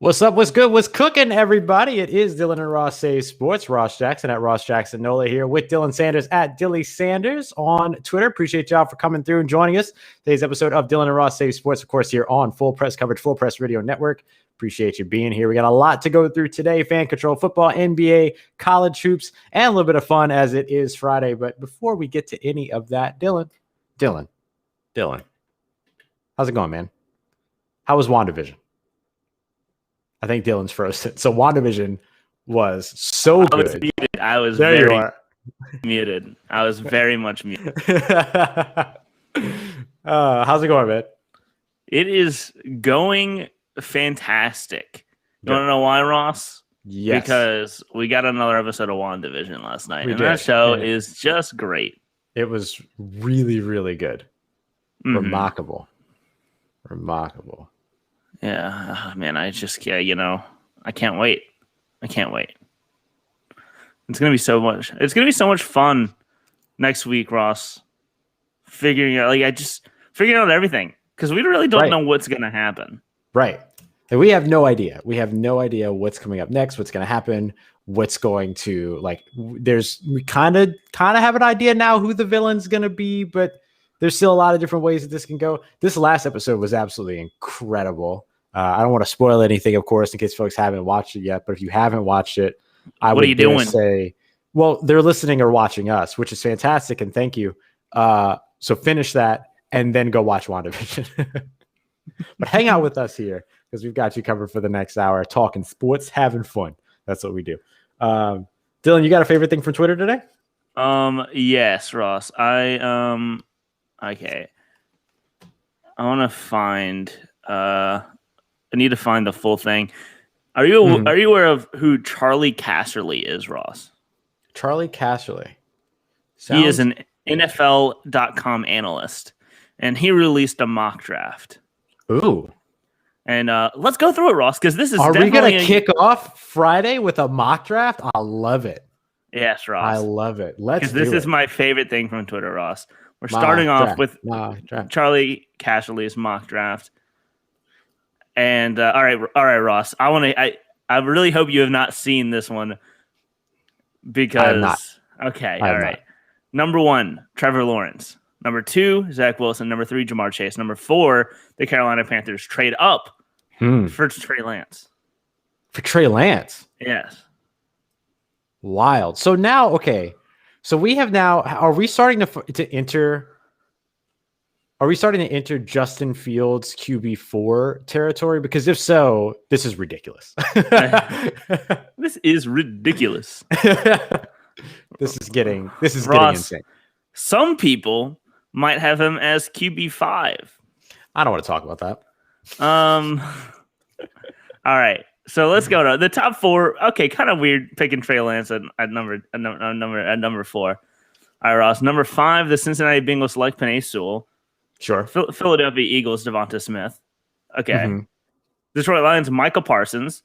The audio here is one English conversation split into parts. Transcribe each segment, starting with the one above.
What's up? What's good? What's cooking, everybody? It is Dylan and Ross Say Sports. Ross Jackson at Ross Jackson Nola here with Dylan Sanders at Dilly Sanders on Twitter. Appreciate y'all for coming through and joining us. Today's episode of Dylan and Ross Say Sports, of course, here on Full Press Coverage, Full Press Radio Network. Appreciate you being here. We got a lot to go through today. Fan control, football, NBA, college hoops, and a little bit of fun as it is Friday. But before we get to any of that, Dylan, how's it going, man? How was WandaVision? I think Dylan's frozen. So WandaVision was so good. I was muted. I was very muted. I was very much muted. How's it going, man? It is going fantastic. You want to know why, Ross? Yes. Because we got another episode of WandaVision last night. That show is just great. It was really, really good. Mm-hmm. Remarkable. Yeah, man, I can't wait. It's gonna be so much. It's gonna be so much fun next week, Ross. Figuring out everything because we really don't know what's gonna happen. Right, and we have no idea. We have no idea what's coming up next. What's gonna happen? What's going to we kind of have an idea now who the villain's gonna be, but there's still a lot of different ways that this can go. This last episode was absolutely incredible. I don't want to spoil anything, of course, in case folks haven't watched it yet. But if you haven't watched it, what are you doing? Say, well, they're listening or watching us, which is fantastic, and thank you. So finish that and then go watch WandaVision. But hang out with us here because we've got you covered for the next hour, talking sports, having fun. That's what we do. Dylan, you got a favorite thing from Twitter today? Yes, Ross. Okay. I want to find. I need to find the full thing. Are you aware of who Charlie Casserly is, Ross? Charlie Casserly. He is an NFL.com analyst, and he released a mock draft. Ooh. And let's go through it, Ross, because this is Are we going to kick off Friday with a mock draft? I love it. Yes, Ross. I love it. Let's do this it. is my favorite thing from Twitter, Ross. We're starting off with Charlie Casserly's mock draft. And all right, Ross. I really hope you have not seen this one because I have not. Okay, all right. Number 1, Trevor Lawrence. Number 2, Zach Wilson. Number 3, Jamar Chase. Number 4, the Carolina Panthers trade up for Trey Lance. For Trey Lance? Yes. Wild. So now, okay. So we have now. Are we starting to enter? Are we starting to enter Justin Fields QB4 territory? Because if so, this is ridiculous. This is ridiculous. This is getting insane. Some people might have him as QB5. I don't want to talk about that. All right. So let's go to the top 4. Okay, kind of weird picking Trey Lance at number 4. All right, Ross. Number 5, the Cincinnati Bengals select Penei Sewell. Sure. Philadelphia Eagles, Devonta Smith. Okay. Mm-hmm. Detroit Lions, Michael Parsons.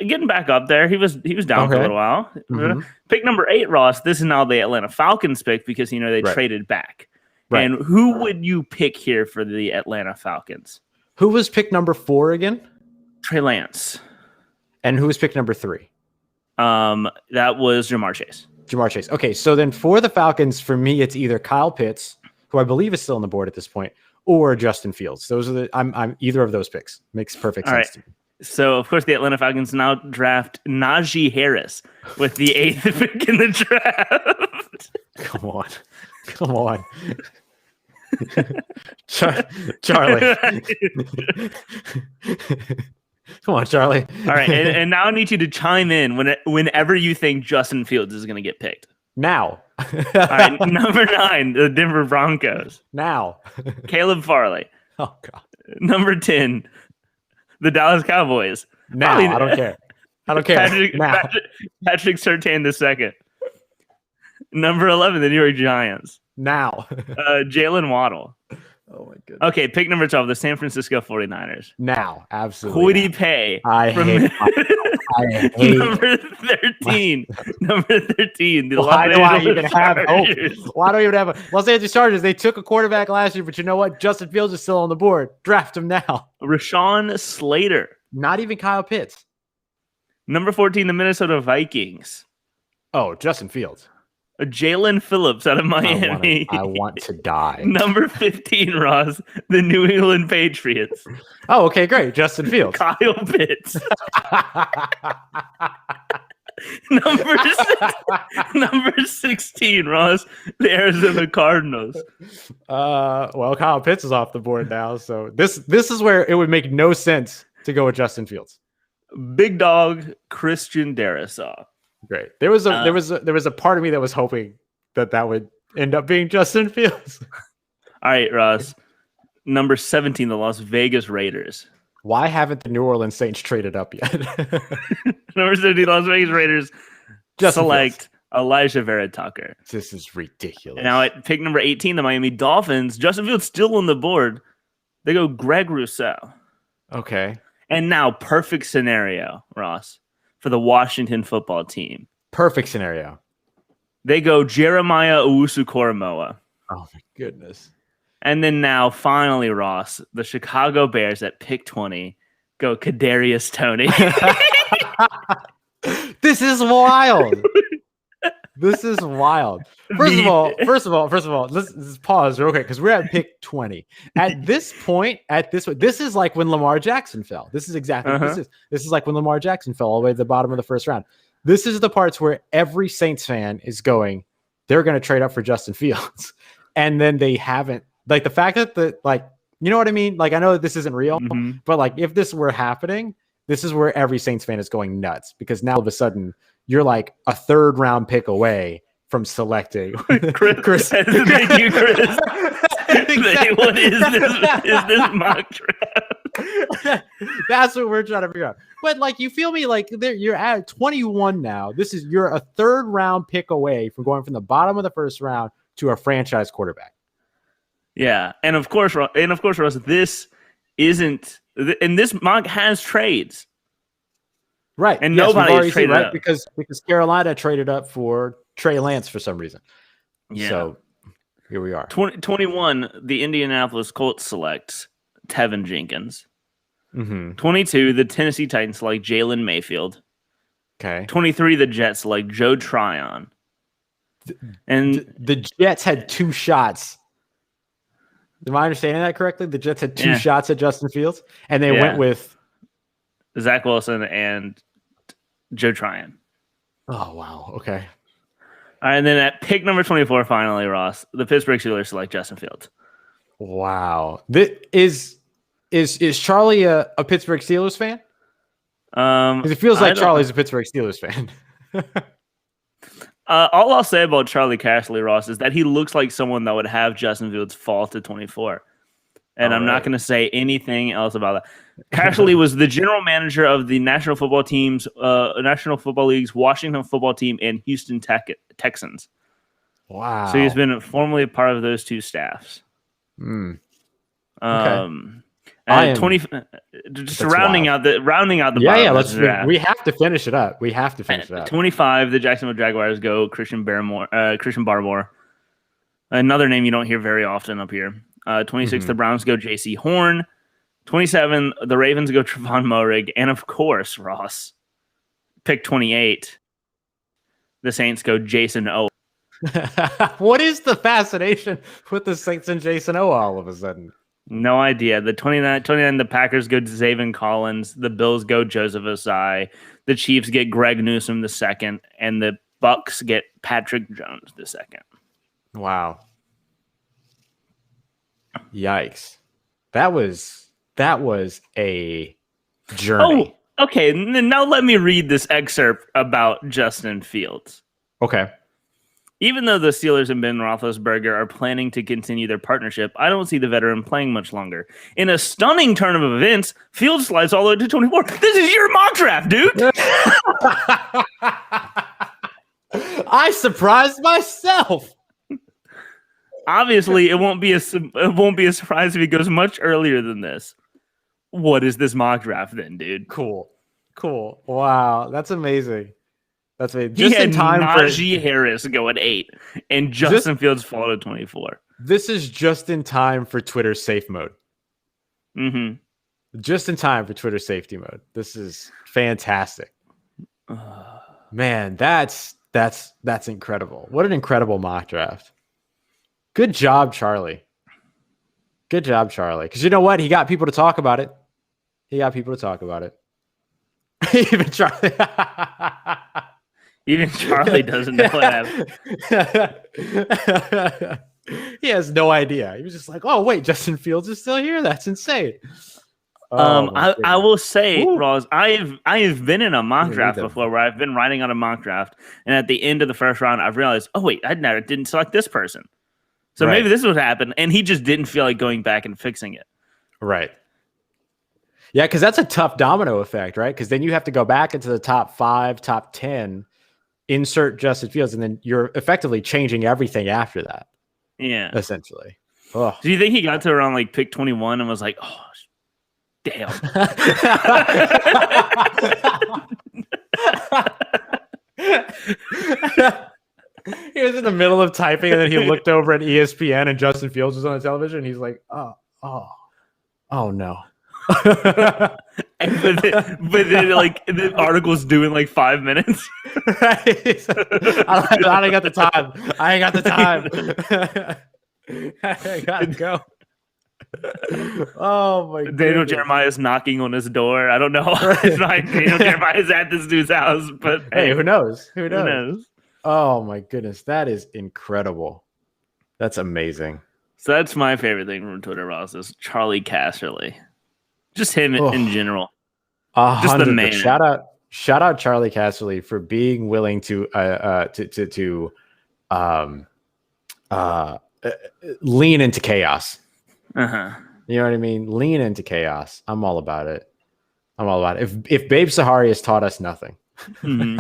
Getting back up there. He was down for a little while. Mm-hmm. Pick number 8, Ross. This is now the Atlanta Falcons pick because, they traded back. Right. And who would you pick here for the Atlanta Falcons? Who was pick number 4 again? Trey Lance. And who was pick number 3? That was Jamar Chase. Jamar Chase. Okay, so then for the Falcons, for me, it's either Kyle Pitts, who I believe is still on the board at this point, or Justin Fields. Those are I'm either of those picks. Makes perfect sense to me. So, of course, the Atlanta Falcons now draft Najee Harris with the 8th pick in the draft. Come on. Charlie. Come on, Charlie. All right, and now I need you to chime in whenever you think Justin Fields is going to get picked. Now. All right, number 9, the Denver Broncos. Now. Caleb Farley. Oh, God. Number 10, the Dallas Cowboys. Now, I don't care. Patrick Surtain II. Number 11, the New York Giants. Now. Jalen Waddle. Oh, my goodness. Okay, pick number 12, the San Francisco 49ers. Now, absolutely. Kwity Paye. I hate number 13. Number 13. Why do I even have hope? Why do I even have a Los Angeles Chargers? They took a quarterback last year, but you know what? Justin Fields is still on the board. Draft him now. Rashawn Slater. Not even Kyle Pitts. Number 14, the Minnesota Vikings. Oh, Justin Fields. Jalen Phillips out of Miami. I want to die. Number 15, Ross, the New England Patriots. Oh, okay, great. Justin Fields. Kyle Pitts. Number 16, Ross, the Arizona Cardinals. Well, Kyle Pitts is off the board now, so this is where it would make no sense to go with Justin Fields. Big dog Christian Darrisaw. Great. There was a part of me that was hoping that would end up being Justin Fields. All right, Ross. Number 17, the Las Vegas Raiders. Why haven't the New Orleans Saints traded up yet? Number 17, Las Vegas Raiders select Elijah Vera Tucker. This is ridiculous. Now at pick number 18, the Miami Dolphins. Justin Fields still on the board. They go Greg Rousseau. Okay. And now perfect scenario, Ross, for the Washington football team. Perfect scenario. They go Jeremiah Owusu-Koramoah. Oh my goodness. And then now, finally, Ross, the Chicago Bears at pick 20 go Kadarius Toney. This is wild. This is wild. First of all, let's pause real quick because we're at pick 20. At this point, this is like when Lamar Jackson fell. This is exactly what this is like when Lamar Jackson fell all the way to the bottom of the first round. This is the parts where every Saints fan is going, they're going to trade up for Justin Fields. And then they haven't. Like the fact that you know what I mean? Like, I know that this isn't real, but like if this were happening, this is where every Saints fan is going nuts because now all of a sudden you're like a third round pick away from selecting Chris. Thank you, Chris. Exactly. What is this? Is this mock draft? That's what we're trying to figure out. But like, you feel me? Like you're at 21 now. You're a third round pick away from going from the bottom of the first round to a franchise quarterback. Yeah, and of course, Russ, this isn't, and this mock has trades, right? And nobody has traded up because Carolina traded up for Trey Lance for some reason. Yeah. So here we are. 21, the Indianapolis Colts selects Tevin Jenkins. 22, the Tennessee Titans select Jalen Mayfield. Okay. 23, the Jets select Joe Tryon. And the Jets had two shots. Am I understanding that correctly? The Jets had two shots at Justin Fields, and they went with Zach Wilson and Joe Tryon. Oh, wow. Okay. All right, and then at pick number 24, finally, Ross, the Pittsburgh Steelers select Justin Fields. Wow. Is Charlie a Pittsburgh Steelers fan? Because it feels like Charlie's a Pittsburgh Steelers fan. All I'll say about Charlie Casserly, Ross, is that he looks like someone that would have Justin Fields fall to 24. And I'm not going to say anything else about that. Casserly was the general manager of the National Football League's Washington football team and Houston Texans. Wow. So he's been formerly a part of those two staffs. Okay. And rounding out the bottom. We have to finish it up. 25, the Jacksonville Jaguars go Christian Barmore. Another name you don't hear very often up here. 26, the Browns go J.C. Horn. 27, the Ravens go Trevon Moehrig. And of course, Ross, pick 28, the Saints go Jason O. What is the fascination with the Saints and Jason O all of a sudden? No idea. The 29, the Packers go Zaven Collins. The Bills go Joseph Osai. The Chiefs get Greg Newsome the second, and the Bucks get Patrick Jones the second. Wow. Yikes. That was a journey. Oh, okay. Now let me read this excerpt about Justin Fields. Okay. Even though the Steelers and Ben Roethlisberger are planning to continue their partnership, I don't see the veteran playing much longer. In a stunning turn of events, Fields slides all the way to 24. This is your mock draft, dude. I surprised myself. Obviously, it won't be a surprise if he goes much earlier than this. What is this mock draft then, dude? Cool. Wow, that's amazing. That's it. Just in time Najee Harris go at 8, and Justin Fields fall to 24. This is just in time for Twitter's safe mode. Just in time for Twitter safety mode. This is fantastic. Man, that's incredible. What an incredible mock draft. Good job, Charlie. Good job, Charlie. Because you know what? He got people to talk about it. Even Charlie. Even Charlie doesn't know what happened. He has no idea. He was just like, "Oh wait, Justin Fields is still here. That's insane." I will say, Ross, I have been in a mock draft before where I've been writing on a mock draft, and at the end of the first round, I've realized, oh wait, I didn't select this person, so maybe this is what happened, and he just didn't feel like going back and fixing it. Right. Yeah, because that's a tough domino effect, right? Because then you have to go back into the top 5, top 10, insert Justin Fields, and then you're effectively changing everything after that. Yeah, essentially. Oh. Do you think he got to around like pick 21 and was like, oh, damn. He was in the middle of typing, and then he looked over at ESPN, and Justin Fields was on the television, and he's like, oh no. but then like the article's due in like 5 minutes. Right. I ain't got the time. I gotta go. Oh my god. Daniel Jeremiah's knocking on his door. I don't know. It's not Daniel Jeremiah's at this dude's house, but hey, who knows? Oh my goodness, that is incredible. That's amazing. So that's my favorite thing from Twitter, Ross, is Charlie Casserly. Just him in general. Just the man. Shout out Charlie Casserly for being willing to lean into chaos. Uh-huh. You know what I mean? Lean into chaos. I'm all about it. If Babe Sahari has taught us nothing, lean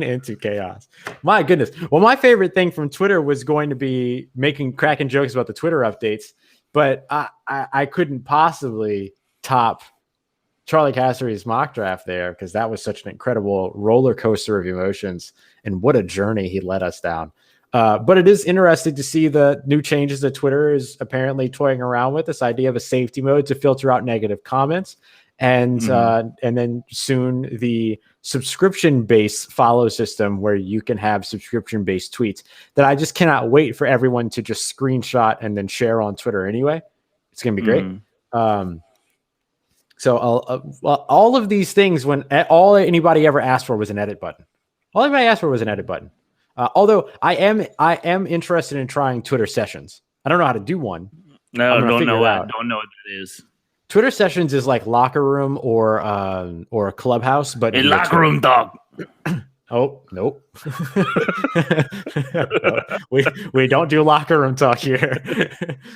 into chaos. My goodness. Well, my favorite thing from Twitter was going to be cracking jokes about the Twitter updates, but I couldn't possibly top Charlie Casserly's mock draft there because that was such an incredible roller coaster of emotions, and what a journey he led us down. But it is interesting to see the new changes that Twitter is apparently toying around with, this idea of a safety mode to filter out negative comments. And then soon the subscription-based follow system where you can have subscription-based tweets that I just cannot wait for everyone to just screenshot and then share on Twitter anyway. It's going to be great. So all of these things, when all anybody ever asked for was an edit button. All anybody asked for was an edit button. Although I am interested in trying Twitter sessions. I don't know how to do one. No, don't know what that is. Twitter sessions is like Locker Room or Clubhouse, but a Locker Room dog. Oh, nope. we don't do Locker Room talk here.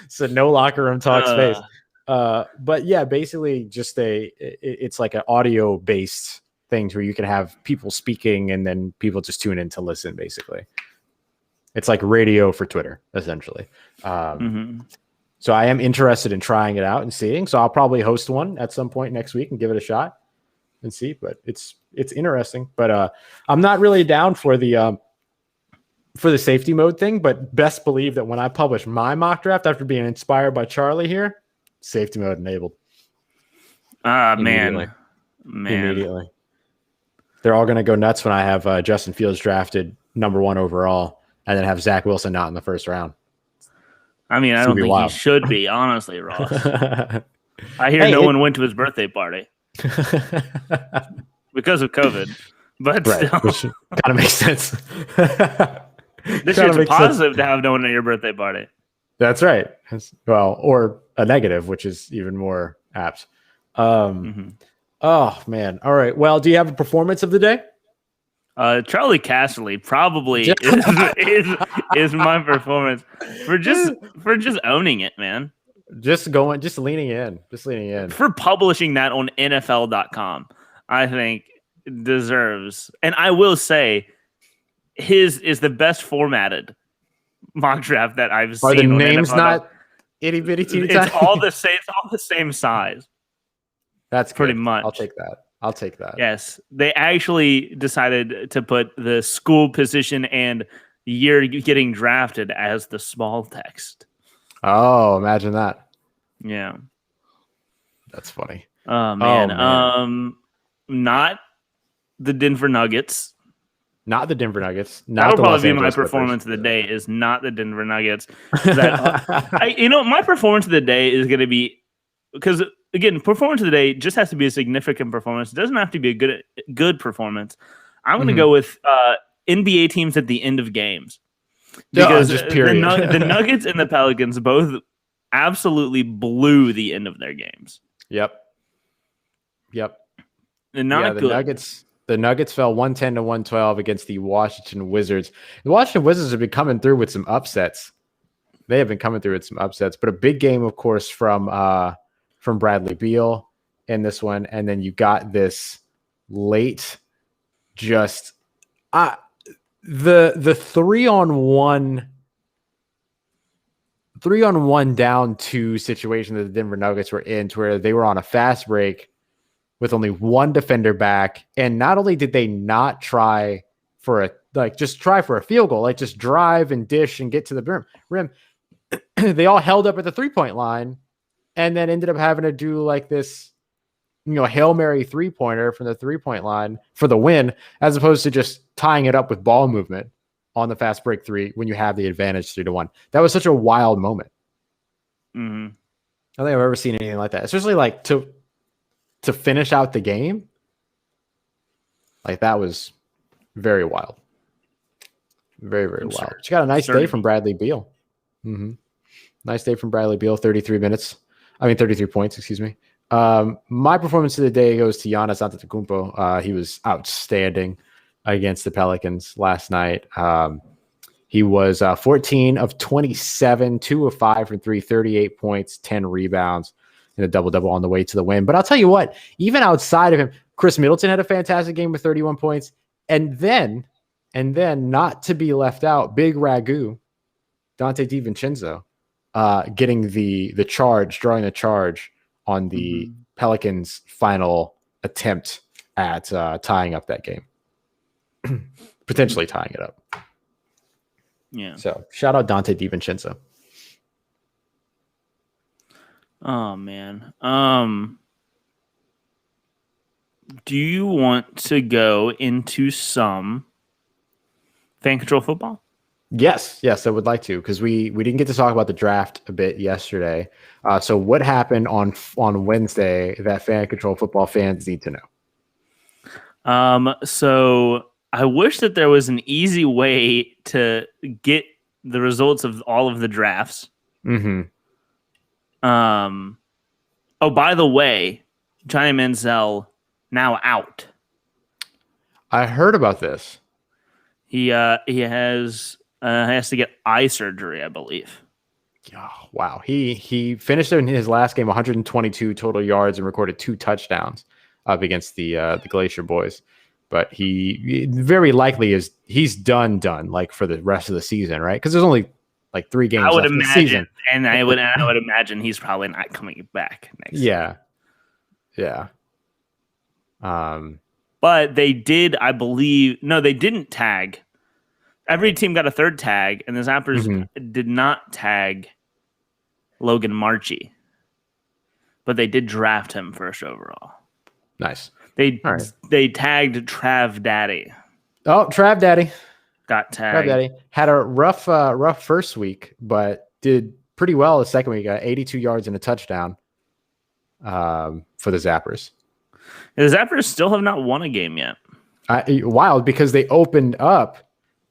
So no Locker Room talk space. But yeah, basically just it's like an audio based things where you can have people speaking and then people just tune in to listen. Basically, it's like radio for Twitter, essentially. So I am interested in trying it out and seeing. So I'll probably host one at some point next week and give it a shot and see. But it's interesting. But I'm not really down for the safety mode thing. But best believe that when I publish my mock draft after being inspired by Charlie here, safety mode enabled. Man. Immediately. They're all going to go nuts when I have Justin Fields drafted number 1 overall and then have Zach Wilson not in the first round. I mean, I don't think he should be, honestly, Ross. I hear no one went to his birthday party because of COVID, but still. Which kind of makes sense. This is positive to have no one at your birthday party. That's right. Well, or a negative, which is even more apt. Oh man! All right. Well, do you have a performance of the day? Charlie Casserly probably is my performance for just owning it, man. Just leaning in for publishing that on NFL.com. I think deserves, and I will say, his is the best formatted mock draft that I've seen. Are the names not itty bitty teeny tiny? It's all the same size. That's pretty good. much. I'll take that. Yes. They actually decided to put the school position and year getting drafted as the small text. Oh, imagine that. Yeah. That's funny. Oh man. Not the Denver Nuggets. Not the Denver Nuggets. That'll probably be my performance of the day. Is not the Denver Nuggets. My performance of the day is going to be, because again, performance of the day just has to be a significant performance. It doesn't have to be a good performance. I'm going to go with NBA teams at the end of games, because just period. the Nuggets and the Pelicans both absolutely blew the end of their games. Yep. The Nuggets fell 110 to 112 against the Washington Wizards. The Washington Wizards have been coming through with some upsets. But a big game, of course, from Bradley Beal in this one, and then you got this late, just the 3-on-1 down 2 situation that the Denver Nuggets were in, to where they were on a fast break with only one defender back. And not only did they not try for a field goal, like just drive and dish and get to the rim, they all held up at the 3-point line, and then ended up having to do like this, Hail Mary 3-pointer from the 3-point line for the win, as opposed to just tying it up with ball movement on the fast break 3 when you have the advantage 3-1. That was such a wild moment. Mm-hmm. I don't think I've ever seen anything like that, especially like to finish out the game. Like, that was very wild. Very, very wild. She got a nice day from Bradley Beal. Mm-hmm. Nice day from Bradley Beal. 33 points, excuse me. My performance of the day goes to Giannis Antetokounmpo. He was outstanding against the Pelicans last night. He was 14 of 27, 2 of 5 from 3, 38 points, 10 rebounds, and a double-double on the way to the win. But I'll tell you what, even outside of him, Chris Middleton had a fantastic game with 31 points. And then, not to be left out, big Ragu, Dante DiVincenzo, getting the charge, drawing the charge on the Pelicans' final attempt at tying up that game. Potentially tying it up. Yeah. So shout out Dante DiVincenzo. Oh man. Do you want to go into some fan control football? Yes, I would like to, because we didn't get to talk about the draft a bit yesterday. So what happened on Wednesday that fan control football fans need to know? So I wish that there was an easy way to get the results of all of the drafts. Mm-hmm. Oh, by the way, Johnny Manziel now out. I heard about this. He has to get eye surgery, I believe. Oh, wow. He finished in his last game 122 total yards and recorded 2 touchdowns up against the Glacier Boys. But he very likely he's done like for the rest of the season, right? Because there's only like 3 games left in the season. And I would imagine he's probably not coming back next year. Yeah. But they did, I believe. No, they didn't tag. Every team got a 3rd tag, and the Zappers did not tag Logan Marchie. But they did draft him 1st overall. Nice. They tagged Trav Daddy. Oh, Trav Daddy got tagged. Trav Daddy had a rough first week, but did pretty well the second week. Got 82 yards and a touchdown for the Zappers. The Zappers still have not won a game yet. Wild, because they opened up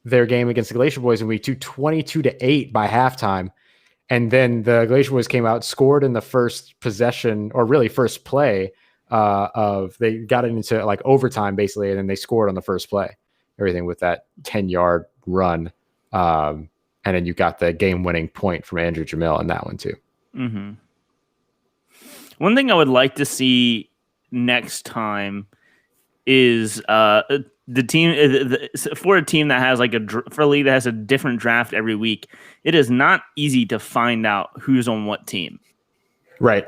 their game against the Glacier Boys in week 2, 22-8 by halftime. And then the Glacier Boys came out, scored in the first possession, or really first play they got it into like overtime basically, and then they scored on the first play. Everything with that 10-yard run. And then you got the game-winning point from Andrew Jamil in that one too. Mm-hmm. One thing I would like to see next time is the team for a team that has for a league that has a different draft every week. It is not easy to find out who's on what team. Right.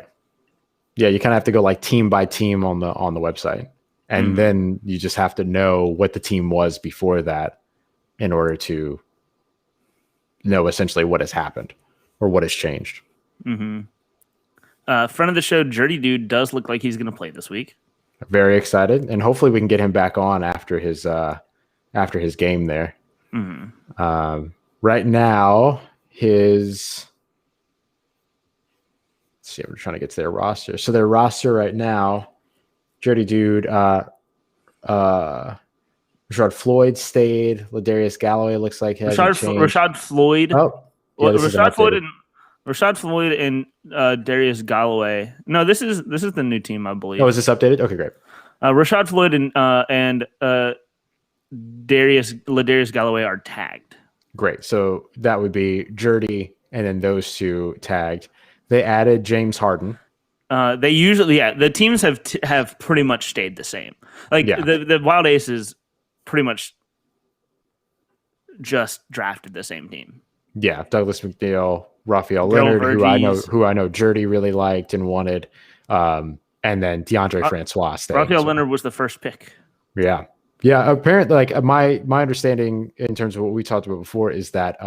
Yeah, you kind of have to go like team by team on the website, and then you just have to know what the team was before that in order to know essentially what has happened or what has changed. Mm-hmm. Friend of the show, Dirty Dude, does look like he's going to play this week. Very excited, and hopefully we can get him back on after his game there. Mm-hmm. Right now, let's see, we're trying to get to their roster. So their roster right now, Dirty Dude, Rashad Floyd stayed. Ladarius Galloway looks like Rashad Floyd. Oh, yeah, Rashad Floyd and Darius Galloway. No, this is the new team, I believe. Oh, is this updated? Okay, great. Rashad Floyd and Ladarius Galloway are tagged. Great. So that would be Jerdy, and then those two tagged. They added James Harden. They usually, the teams have pretty much stayed the same. Like the Wild Aces pretty much just drafted the same team. Yeah, Douglas McNeil, Raphael Leonard, who I know Jerdy really liked and wanted, and then DeAndre Francois staying. Raphael Leonard was the first pick. Yeah. Yeah, apparently, like my understanding in terms of what we talked about before is that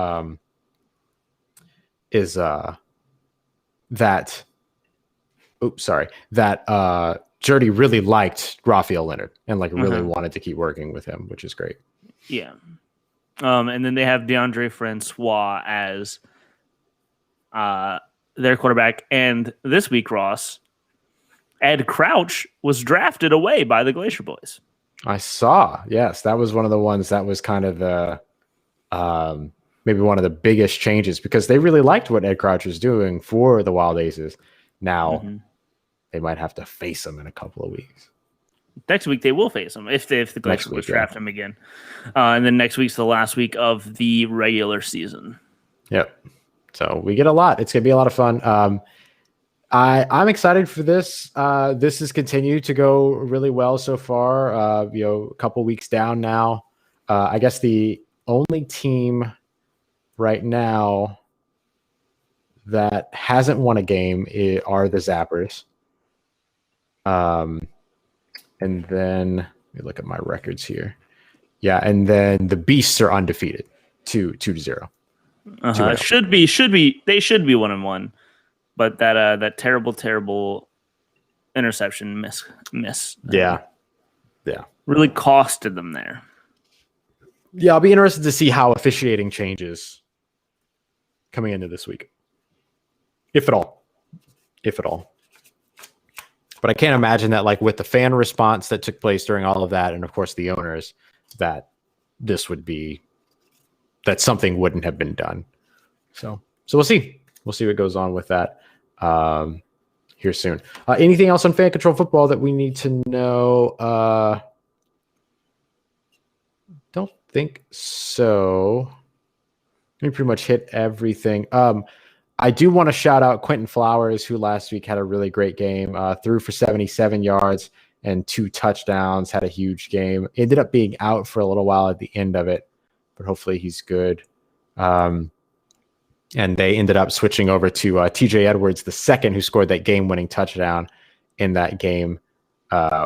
Jerdy really liked Raphael Leonard and like really wanted to keep working with him, which is great. Yeah. And then they have DeAndre Francois as their quarterback. And this week, Ross, Ed Crouch was drafted away by the Glacier Boys. I saw. Yes, that was one of the ones that was kind of the maybe one of the biggest changes because they really liked what Ed Crouch was doing for the Wild Aces. Now they might have to face him in a couple of weeks. Next week they will face him if the Glacier Boys draft him again. And then next week's the last week of the regular season. Yep. So we get a lot. It's going to be a lot of fun. I'm excited for this. This has continued to go really well so far. A couple weeks down now. I guess the only team right now that hasn't won a game are the Zappers. And then let me look at my records here. Yeah, and then the Beasts are undefeated, 2-0. They should be 1-1. But that terrible interception miss. Yeah. Really costed them there. Yeah, I'll be interested to see how officiating changes coming into this week. If at all. But I can't imagine that like with the fan response that took place during all of that, and of course the owners, that something wouldn't have been done. So we'll see. We'll see what goes on with that here soon. Anything else on Fan Control Football that we need to know? Don't think so. We pretty much hit everything. I do want to shout out Quentin Flowers, who last week had a really great game, threw for 77 yards and 2 touchdowns, had a huge game. Ended up being out for a little while at the end of it, but hopefully he's good. And they ended up switching over to TJ Edwards, the second, who scored that game-winning touchdown in that game,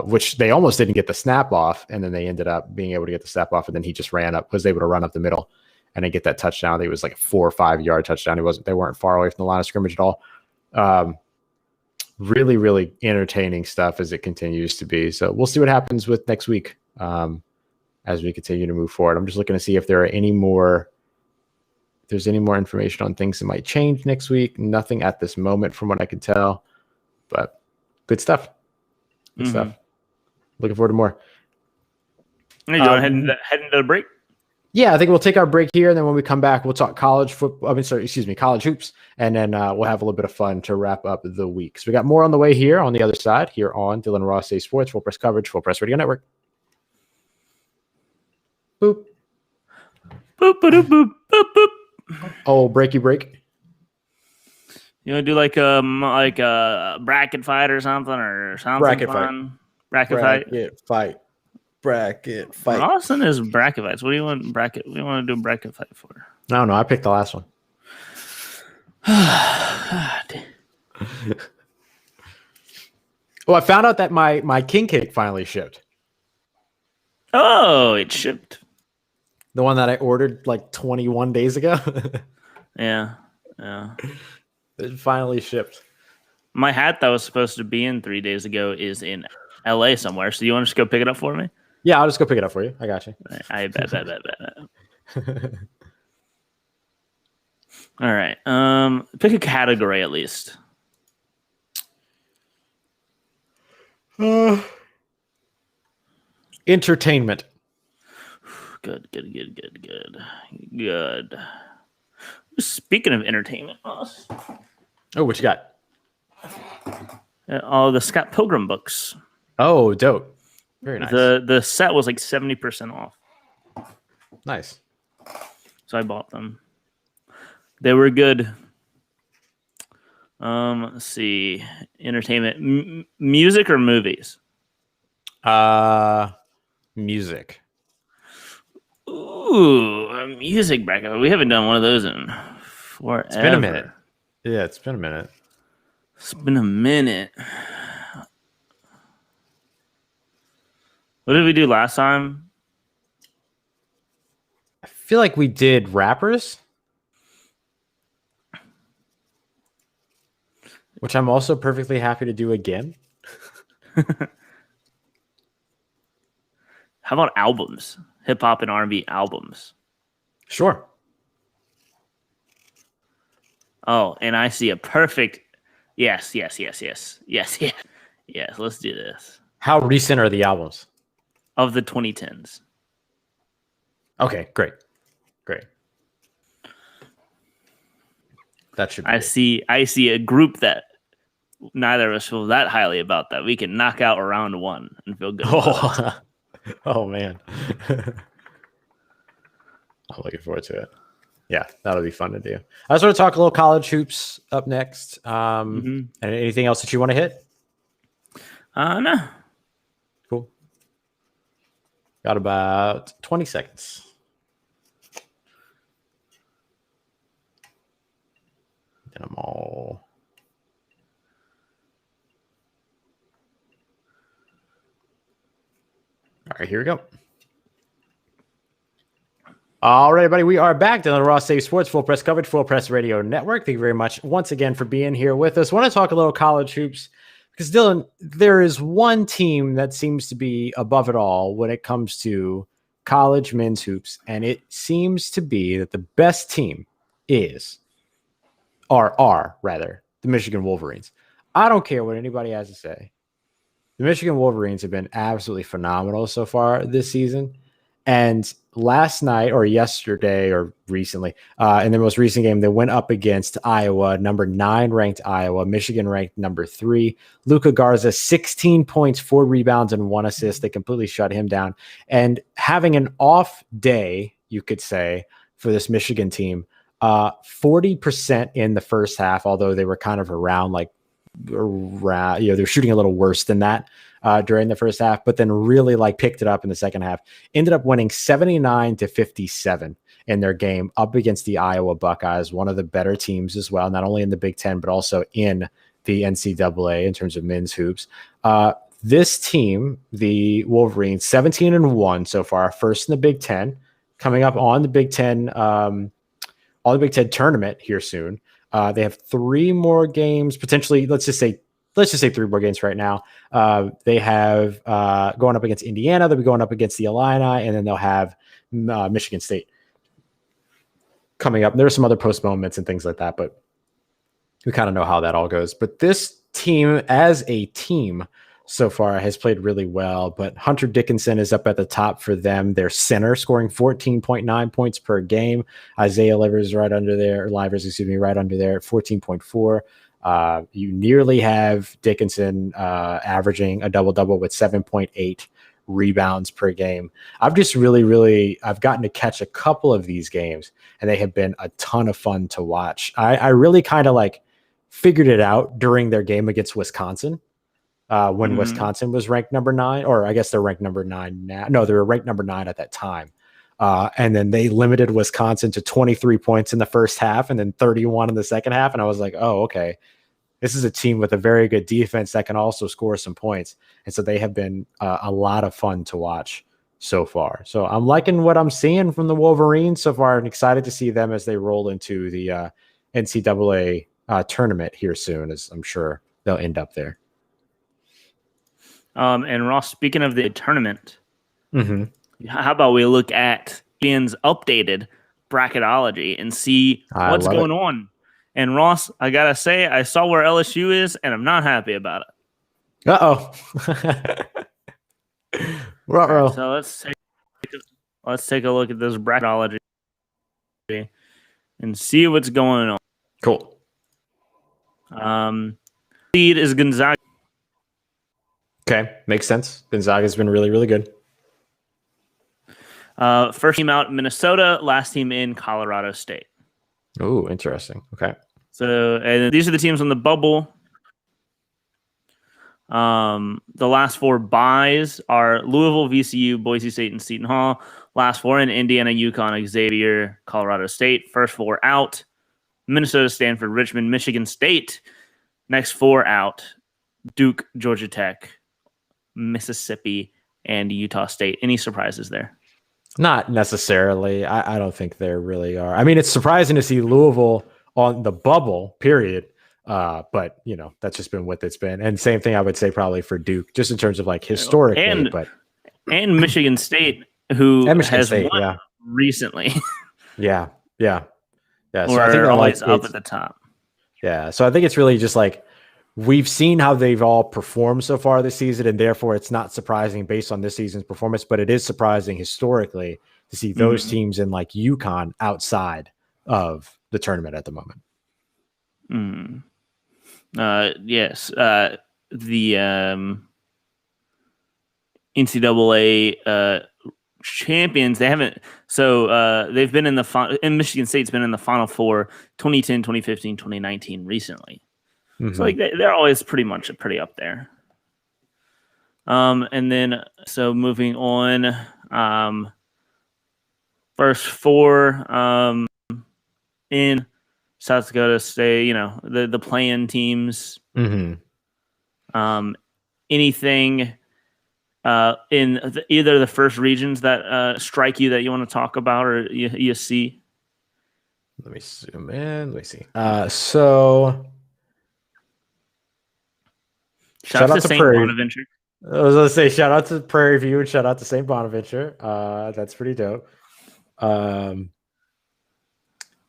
which they almost didn't get the snap off, and then they ended up being able to get the snap off, and then he just was able to run up the middle and then get that touchdown. It was like a 4 or 5 yard touchdown. They weren't far away from the line of scrimmage at all. Really, really entertaining stuff as it continues to be. So we'll see what happens with next week as we continue to move forward. I'm just looking to see if there are if there's any more information on things that might change next week. Nothing at this moment from what I can tell, but good stuff. Good stuff. Looking forward to more. You want to head into the break? Yeah, I think we'll take our break here, and then when we come back, we'll talk college hoops, and then we'll have a little bit of fun to wrap up the week. So we got more on the way here on the other side, here on Dylan Ross Say Sports, Full Press Coverage, Full Press Radio Network. Boop. Boop, boop, boop, boop, boop. Oh, breaky break. You want to do like a bracket fight or something Bracket fun? Fight. Bracket fight. Austin is bracket fights. What do you want bracket? What do you want to do a bracket fight for? I don't know. I picked the last one. Oh, I found out that my king cake finally shipped. Oh, it shipped. The one that I ordered like 21 days ago. Yeah. It finally shipped. My hat that was supposed to be in 3 days ago is in LA somewhere. So you want to just go pick it up for me? Yeah, I'll just go pick it up for you. I got you. I bet. All right. Pick a category at least. Entertainment. Good. Speaking of entertainment, oh, what you got? All the Scott Pilgrim books. Oh, dope. Very nice. The set was like 70% off. Nice. So I bought them. They were good. Let's see. Entertainment. Music or movies? Music. Ooh, a music bracket. We haven't done one of those in forever. It's been a minute. Yeah, it's been a minute. It's been a minute. What did we do last time? I feel like we did rappers, which I'm also perfectly happy to do again. How about albums? Hip hop and R&B albums. Sure. Oh, and I see a perfect. Yes. Let's do this. How recent are the albums? Of the 2010s. Okay, great. That should be I see a group that neither of us feel that highly about that we can knock out round one and feel good. Oh man. I'm looking forward to it. Yeah, that'll be fun to do. I just want to talk a little college hoops up next. And anything else that you want to hit? No. Cool. Got about 20 seconds. Get them all. All right, here we go. All right, everybody, we are back to the Ross Save Sports Full Press coverage, Full Press Radio Network. Thank you very much once again for being here with us. I want to talk a little college hoops because, Dylan, there is one team that seems to be above it all when it comes to college men's hoops, and it seems to be that the best team are the Michigan Wolverines. I don't care what anybody has to say. The Michigan Wolverines have been absolutely phenomenal so far this season. And last night or yesterday or recently, in the most recent game, they went up against Iowa, number 9 ranked Iowa, Michigan ranked number 3. Luka Garza, 16 points, 4 rebounds, and 1 assist. They completely shut him down. And having an off day, you could say, for this Michigan team, 40% in the first half, although they were kind of they're shooting a little worse than that during the first half, but then really picked it up in the second half. Ended up winning 79-57 in their game up against the Iowa Buckeyes, one of the better teams as well, not only in the Big Ten, but also in the NCAA in terms of men's hoops. This team, the Wolverines, 17-1 so far, first in the Big Ten, coming up on the Big Ten, tournament here soon. They have 3 more games, potentially. Let's just say 3 more games right now. They have going up against Indiana. They'll be going up against the Illini, and then they'll have Michigan State coming up. There are some other postponements and things like that, but we kind of know how that all goes. But this team, as a team, so far has played really well. But Hunter Dickinson is up at the top for them. Their center, scoring 14.9 points per game. Isaiah Livers right under there, right under there, 14.4. You nearly have Dickinson averaging a double-double with 7.8 rebounds per game. I've just I've gotten to catch a couple of these games, and they have been a ton of fun to watch. I really kind of figured it out during their game against Wisconsin. When Wisconsin was ranked number 9, or I guess they're ranked number 9 now. No, they were ranked number 9 at that time. And then they limited Wisconsin to 23 points in the first half and then 31 in the second half. And I was like, oh, okay. This is a team with a very good defense that can also score some points. And so they have been a lot of fun to watch so far. So I'm liking what I'm seeing from the Wolverines so far and excited to see them as they roll into the NCAA tournament here soon, as I'm sure they'll end up there. And Ross, speaking of the tournament, how about we look at ESPN's updated bracketology and see what's going on? And Ross, I gotta say, I saw where LSU is, and I'm not happy about it. Right, so let's take a look at this bracketology and see what's going on. Cool. Lead is Gonzaga. Okay, makes sense. Gonzaga's been really, really good. First team out, Minnesota. Last team in, Colorado State. Oh, interesting. Okay. So, and these are the teams on the bubble. The last 4 byes are Louisville, VCU, Boise State, and Seton Hall. Last 4 in Indiana, UConn, Xavier, Colorado State. First 4 out, Minnesota, Stanford, Richmond, Michigan State. Next 4 out, Duke, Georgia Tech, Mississippi, and Utah State. Any surprises there? Not necessarily. I don't think there really are. I mean, it's surprising to see Louisville on the bubble, period. But that's just been what it's been. And same thing I would say probably for Duke, just in terms of like historically, and Michigan State, who has won recently. Yeah. So I think they're always up at the top. Yeah. So I think it's really just like we've seen how they've all performed so far this season, and therefore it's not surprising based on this season's performance, but it is surprising historically to see those teams in like UConn outside of the tournament at the moment. Yes. The NCAA champions, they haven't. So they've been in the in Michigan State's been in the Final Four 2010, 2015, 2019 recently. So like they're always pretty up there. And then so moving on, first 4 in South Dakota State, the play-in teams. Anything in either of the first regions that strike you that you want to talk about or you see? Let me zoom in. Let me see. So shout out to St. Bonaventure. I was going to say shout out to Prairie View and shout out to St. Bonaventure. That's pretty dope.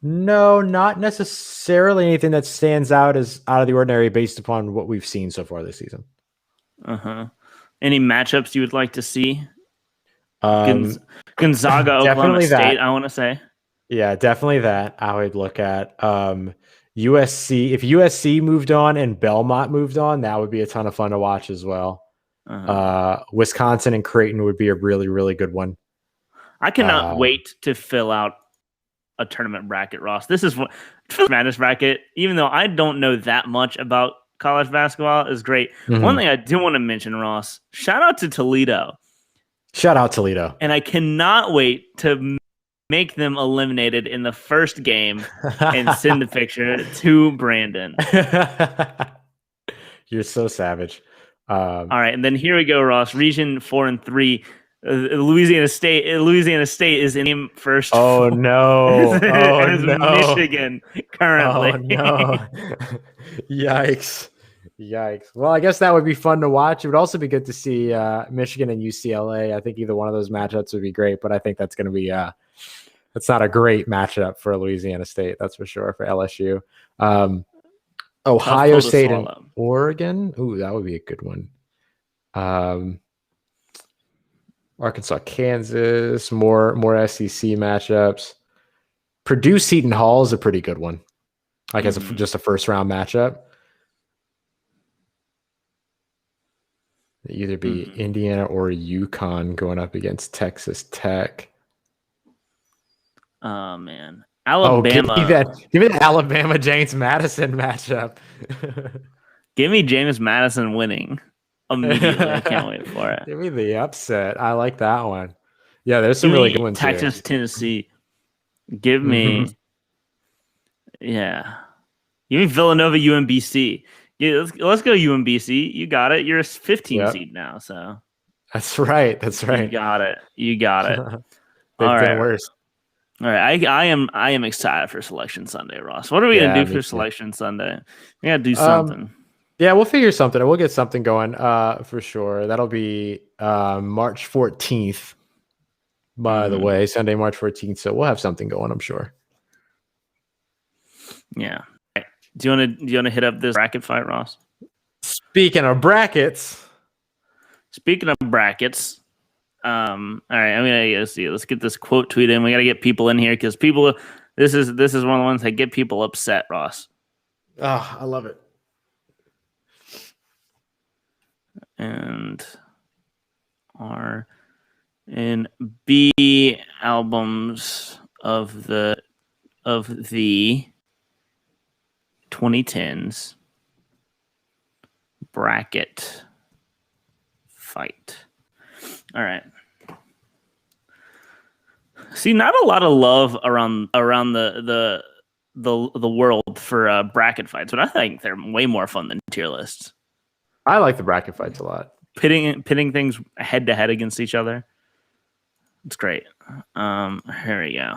No, not necessarily anything that stands out as out of the ordinary based upon what we've seen so far this season. Any matchups you would like to see? Gonzaga, Oklahoma State, I want to say. Yeah, definitely that. I would look at USC. If USC moved on and Belmont moved on, that would be a ton of fun to watch as well. Wisconsin and Creighton would be a really, really good one. I cannot wait to fill out a tournament bracket, Ross. This is Madness bracket. Even though I don't know that much about college basketball, is great. One thing I do want to mention, Ross, shout out to Toledo. Shout out Toledo. And I cannot wait to make them eliminated in the first game and send the picture to Brandon. You're so savage. All right, and then here we go, Ross. Region 4 and 3. Louisiana State is in first. Oh no! Michigan currently. Oh no! Yikes! Well, I guess that would be fun to watch. It would also be good to see Michigan and UCLA. I think either one of those matchups would be great, but I think that's going to be that's not a great matchup for Louisiana State. That's for sure for LSU. Ohio State and Oregon. Ooh, that would be a good one. Arkansas, Kansas, more SEC matchups. Purdue, Seton Hall is a pretty good one. Like as just a first round matchup. It'd either be Indiana or UConn going up against Texas Tech. Oh man, Alabama. Give me that Alabama James Madison matchup. Give me James Madison winning. Immediately. I can't wait for it. Give me the upset. I like that one. Yeah, there's some really good ones. Texas, Tennessee. Give me, Give me Villanova, UMBC. Yeah, let's go UMBC. You got it. You're a 15 seed now, so that's right. You got it. They've been worse. All right, I am excited for Selection Sunday, Ross. What are we gonna do for Selection Sunday? We gotta do something. Yeah, we'll figure something. We'll get something going for sure. That'll be March 14th, by the way, Sunday, March 14th. So we'll have something going, I'm sure. Yeah. Do you want to hit up this bracket fight, Ross? Speaking of brackets. All right, let's get this quote tweet in. We got to get people in here because this is one of the ones that get people upset, Ross. Oh, I love it. And R&B albums of the 2010s bracket fight. All right. See, not a lot of love around the world for bracket fights, but I think they're way more fun than tier lists. I like the bracket fights a lot. Pitting things head to head against each other. It's great. Here we go.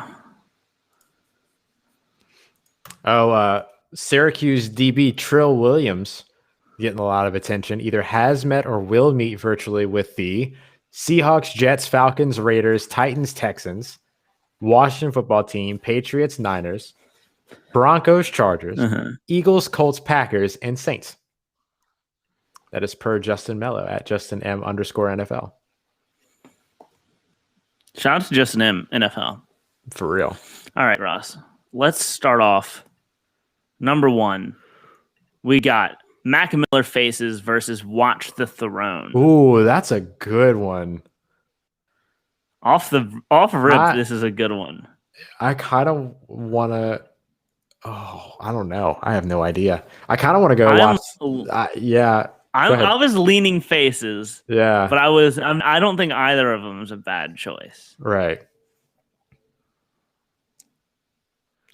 Oh, Syracuse DB Trill Williams getting a lot of attention. Either has met or will meet virtually with the Seahawks, Jets, Falcons, Raiders, Titans, Texans, Washington football team, Patriots, Niners, Broncos, Chargers, Eagles, Colts, Packers, and Saints. That is per Justin Mello at JustinM_NFL. Shout out to Justin M, NFL. For real. All right, Ross. Let's start off. Number 1, we got Mac Miller Faces versus Watch the Throne. Ooh, that's a good one. Off rip, this is a good one. I kind of want to. Oh, I don't know. I have no idea. I kind of want to go watch. Yeah. I was leaning Faces. Yeah. But I don't think either of them is a bad choice. Right.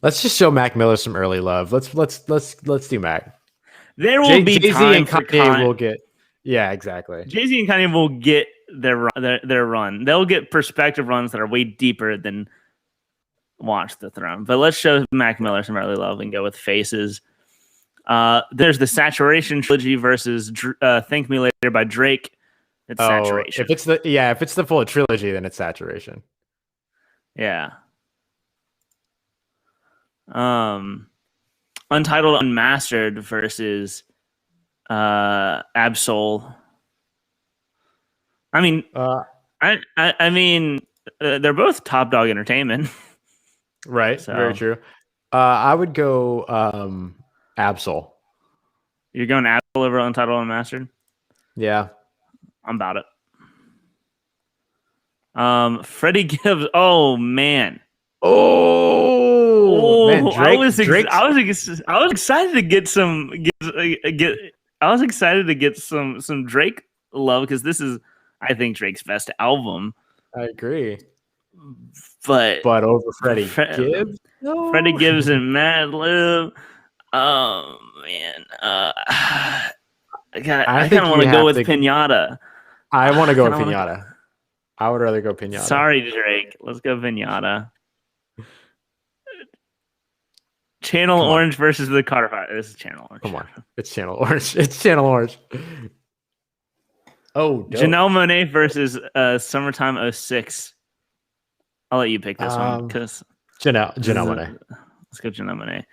Let's just show Mac Miller some early love. Let's do Mac. There will be Jay-Z time and Kanye will get. Yeah, exactly. Jay-Z and Kanye will get their run. They'll get perspective runs that are way deeper than Watch the Throne. But let's show Mac Miller some early love and go with Faces. There's the Saturation trilogy versus Thank Me Later by Drake. It's Saturation. If it's the full trilogy, then it's Saturation. Yeah. Untitled Unmastered versus Absol. I mean, I mean, they're both Top Dog Entertainment, right? So. Very true. I would go Absol. You're going Absol over Untitled Unmastered? Yeah, I'm about it. Freddie Gibbs. Oh man. Oh man, Drake, I was excited to get some Drake love because this is, I think, Drake's best album. I agree. But over Freddie Gibbs? No. Freddie Gibbs and Madlib. Oh man. I kind of want to go with Pinata. I want to go with Pinata. I would rather go Pinata. Sorry, Drake. Let's go Pinata. Channel Orange versus the Carter Five. This is Channel Orange. Come on. It's Channel Orange. It's Channel Orange. Oh, dope. Janelle Monáe versus Summertime 06. I'll let you pick this one because Janelle Monáe. Let's go Janelle Monáe.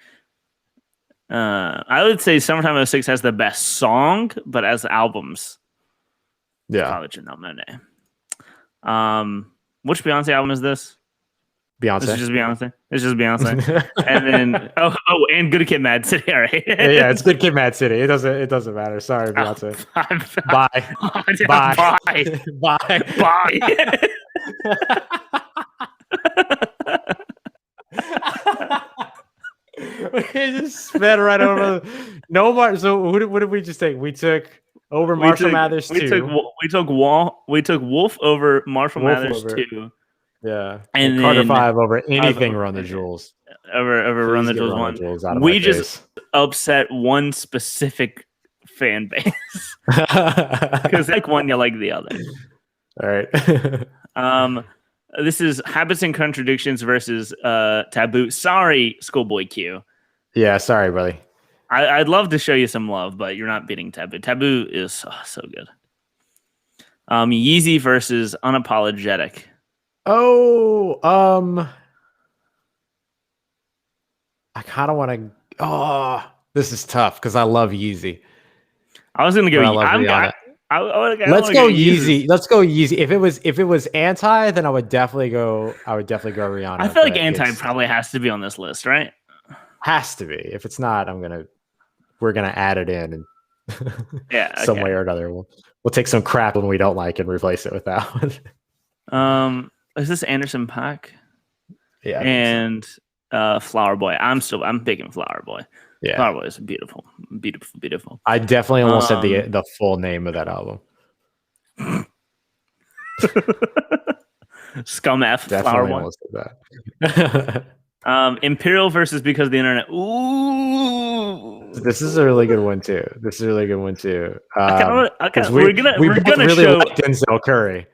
I would say Summertime 06 has the best song, but as albums, probably Janelle Monáe. Which Beyonce album is this? Beyonce. This is just Beyonce. It's just Beyonce. And then and Good Kid, Mad City. All right. Yeah, it's Good Kid, Mad City. It doesn't matter. Sorry, Beyonce. Bye. Bye. We just sped right over. So what did we just take? We took over Marshall Mathers 2. We took Wolf over Marshall Mathers 2. Yeah, and Carter 5 over anything Run the Jewels. Over Run the Jewels 1. We just upset one specific fan base because like one, you like the other. All right. This is Habits and Contradictions versus Taboo. Sorry, Schoolboy Q. Yeah, sorry, buddy. I'd love to show you some love, but you're not beating Taboo. Taboo is so good. Yeezy versus Unapologetic. Oh, I kind of want to. Oh, this is tough because I love Yeezy. I was gonna go. Let's go Yeezy. Let's go Yeezy. If it was anti, then I would definitely go. Rihanna. I feel like anti probably has to be on this list, right? Has to be. If it's not, we're gonna add it in and some way or another. We'll take some crap when we don't like and replace it with that one. Is this Anderson .Paak? Yeah. And Flower Boy. I'm picking Flower Boy. Yeah. Flower Boy is beautiful. Beautiful. I definitely almost said the full name of that album. Scum F. Definitely Flower Boy. almost said that. Imperial versus Because of the Internet. Ooh. This is a really good one too. We're gonna really show like Denzel Curry.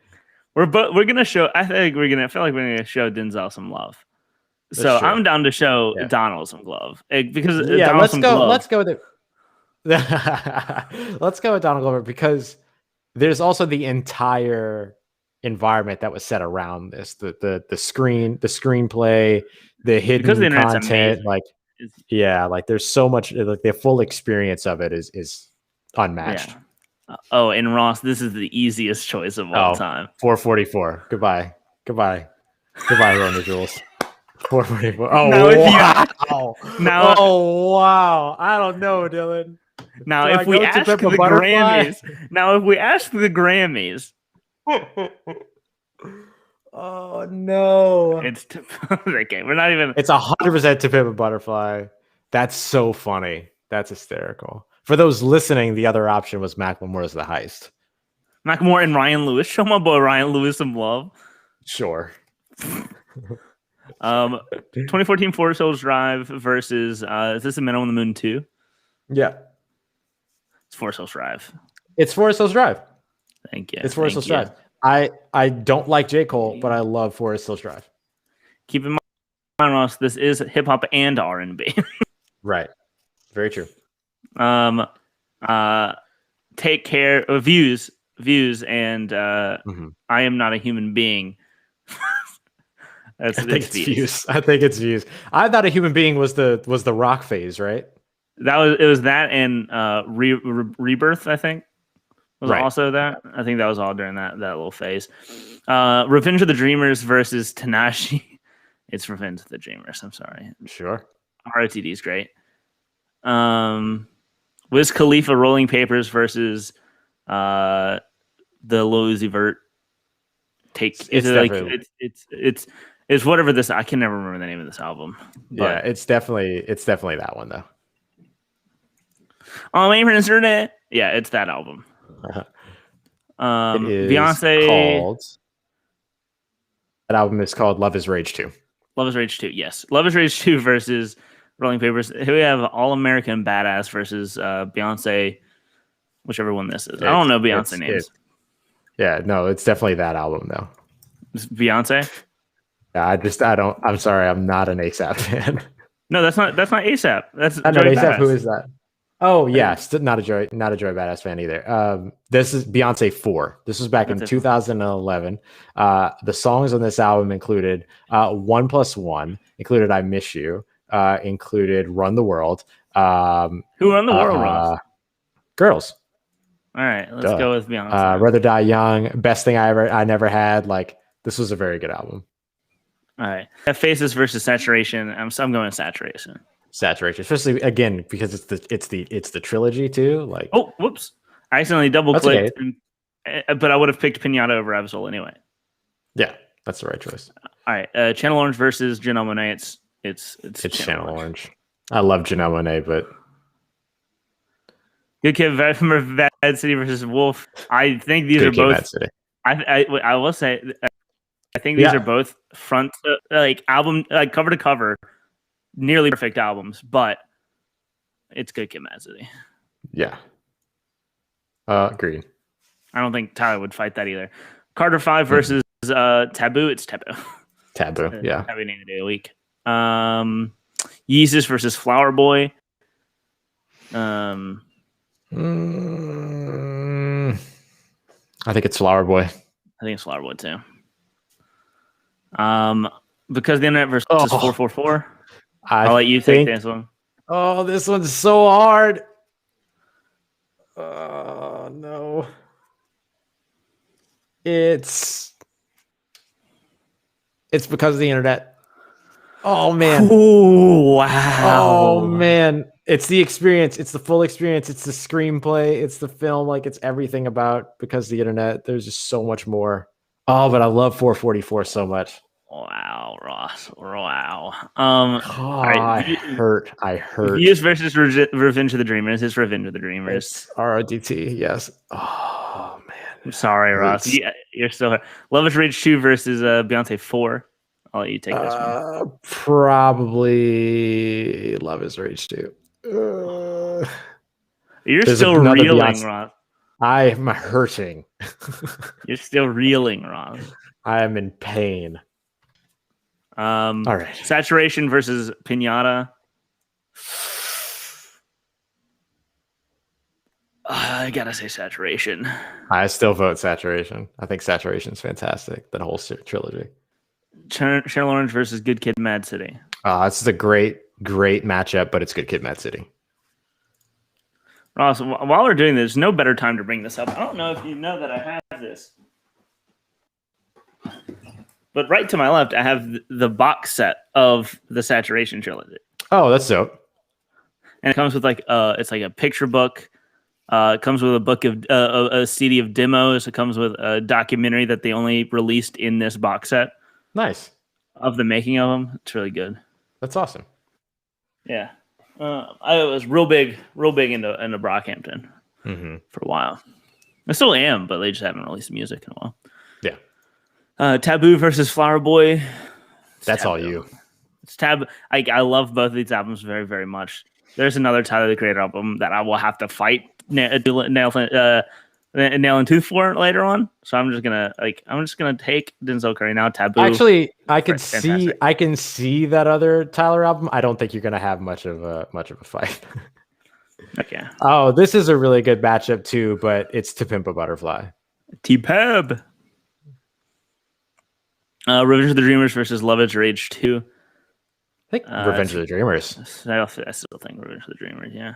We're gonna show. I feel like we're gonna show Denzel some love. So I'm down to show Donald some love because let's go with it. Let's go with Donald Glover because there's also the entire environment that was set around this, the screenplay, the hidden content, like there's so much, like the full experience of it is unmatched. Oh, and Ross, this is the easiest choice of all time. 444. Goodbye, Run the Jewels. 444. Oh, wow. I don't know, Dylan. Now, if we ask the Grammys. Oh no! It's okay. We're not even. It's 100% To Pimp a Butterfly. That's so funny. That's hysterical. For those listening, the other option was Macklemore's The Heist. Macklemore and Ryan Lewis. Show my boy Ryan Lewis some love. Sure. 2014 Forest Hills Drive versus is this a Man on the Moon 2? Yeah. It's Forest Hills Drive. It's Forest Hills Drive. Thank you. It's Forest Hills Drive. I don't like J. Cole, but I love Forest Hills Drive. Keep in mind, Ross, this is hip hop and R&B. Right. Very true. Take Care of Views and I Am Not a Human Being. I think it's Views. I thought A Human Being was the rock phase, right? It was that and Rebirth, I think. Was also that. I think that was all during that little phase. Revenge of the Dreamers versus Tanashi. It's Revenge of the Dreamers. I'm sorry. Sure. ROTD is great. Wiz Khalifa Rolling Papers versus the Lil Uzi Vert. It's whatever this. I can never remember the name of this album. Yeah, it's definitely that one though. Oh, my internet. Yeah, it's that album. Beyonce. That album is called Love Is Rage 2. Love Is Rage 2. Yes, Love Is Rage 2 versus Rolling Papers. Here we have All American Badass versus Beyonce. Whichever one this is. I don't know Beyonce names. Yeah, no, it's definitely that album though. It's Beyonce. Yeah, I'm sorry, I'm not an ASAP fan. No, that's not ASAP. That's not ASAP. Badass. Who is that? Oh yeah, not a Joy Badass fan either. This is Beyonce 4. This was back in 2011. The songs on this album included 1+1, included I Miss You, included Run the World. Who Run the World? Ross? Girls. All right, let's go with Beyonce. Rather Die Young, Best Thing I Never Had. Like, this was a very good album. All right, Faces versus Saturation. I'm going Saturation. Saturation, especially again because it's the trilogy too. Like, oh, whoops! I accidentally double clicked, but I would have picked Pinata over Absol anyway. Yeah, that's the right choice. All right, Channel Orange versus Janelle Monáe. It's Channel Orange. I love Janelle Monáe, but Good Kid, Bad City versus Wolf. I think these are both. I will say, I think these are both front album cover to cover. Nearly perfect albums, but it's Good Kid, Mad City. Yeah. Agreed. I don't think Tyler would fight that either. Carter 5 versus Taboo. It's Taboo. Taboo, yeah. Every day of the week. Yeezus versus Flower Boy. I think it's Flower Boy. I think it's Flower Boy too. Because the internet versus 444. I'll let you take this one. Oh, this one's so hard. Oh no. It's because of the internet. Oh man. Oh wow. Oh man. It's the experience. It's the full experience. It's the screenplay. It's the film. Like it's everything about because of the internet. There's just so much more. Oh, but I love 444 so much. Wow, Ross. Wow. I hurt. Views versus Revenge of the Dreamers. It's Revenge of the Dreamers. It's RODT, yes. Oh man. I'm sorry, Ross. You're still hurt. Love is Rage 2 versus Beyonce 4. I'll let you take this one. Probably Love is Rage 2. You're still reeling, Ross. I am hurting. You're still reeling, Ross. I am in pain. All right. Saturation versus Pinata. I gotta say Saturation. I still vote Saturation. I think Saturation is fantastic. That whole trilogy. Cheryl Orange versus Good Kid, Mad City. This is a great matchup, but it's Good Kid, Mad City. Ross, while we're doing this, no better time to bring this up. I don't know if you know that I have this. But right to my left, I have the box set of the Saturation trilogy. Oh, that's dope. And it comes with it's like a picture book. It comes with a book of a CD of demos. It comes with a documentary that they only released in this box set. Nice. Of the making of them. It's really good. That's awesome. Yeah. I was real big into Brockhampton for a while. I still am, but they just haven't released music in a while. Yeah. Taboo versus Flower Boy. That's Taboo. All you. It's Taboo. I love both of these albums very, very much. There's another Tyler the Creator album that I will have to fight nail and tooth for later on. So I'm just gonna take Denzel Curry now. Taboo. Actually, I can see that other Tyler album. I don't think you're gonna have much of a fight. Okay. Oh, this is a really good matchup too, but it's To Pimp a Butterfly. T-Peb. Revenge of the Dreamers versus Love is Rage 2. I think Revenge of the Dreamers. I still think Revenge of the Dreamers, yeah.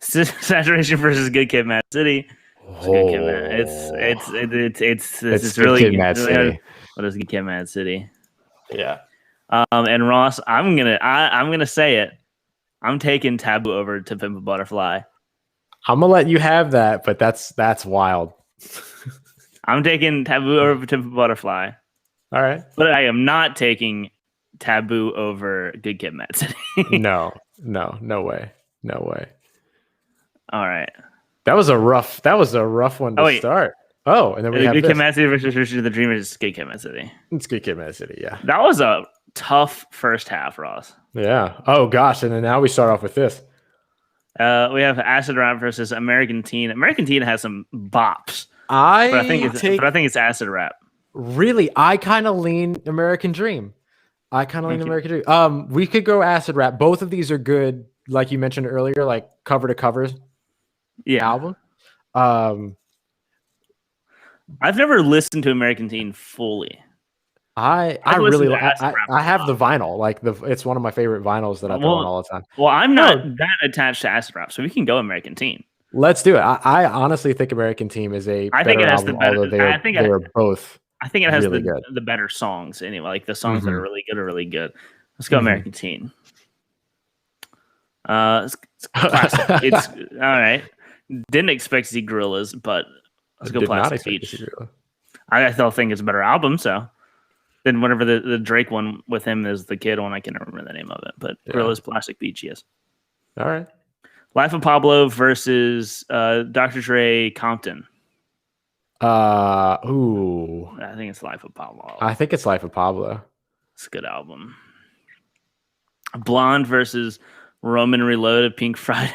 Saturation versus Good Kid, Mad City. It's Good Kid, Mad. It's really Kid, Mad City. What is Good Kid, Mad City? Yeah. And Ross, I'm gonna say it. I'm taking Taboo over To Pimp a Butterfly. I'm gonna let you have that, but that's wild. I'm taking Taboo over To Pimp a Butterfly. All right. But I am not taking Taboo over Good Kid, Mad City. No way. All right. That was a rough one to start. Oh, and then we have Good Kid, Mad City versus Revenge of the Dreamers. Good Kid, Mad City. It's Good Kid, Mad City. Yeah. That was a tough first half, Ross. Yeah. Oh gosh, and then now we start off with this. We have Acid Rap versus American Teen. American Teen has some bops. But I think it's Acid Rap. Really, I kind of lean American Dream. American Dream. We could go Acid Rap. Both of these are good, like you mentioned earlier, like cover to covers. Yeah. Album. I've never listened to American Teen fully. I have the vinyl. Like it's one of my favorite vinyls that I throw on all the time. Well, I'm not that attached to Acid Rap, so we can go American Teen. Let's do it. I honestly think American Teen is a better album, although they are both. I think it has really the better songs anyway. Like the songs that are really good are really good. Let's go American Teen. It's classic. It's all right. Didn't expect to see Gorillaz, but let's go Plastic Beach. I still think it's a better album. So then whatever the Drake one with him is the kid one. I can't remember the name of it, but Gorillaz Plastic Beach, yes. All right. Life of Pablo versus Dr. Dre Compton. Ooh. I think it's Life of Pablo. I think it's Life of Pablo. It's a good album. Blonde versus Roman Reloaded, Pink Friday.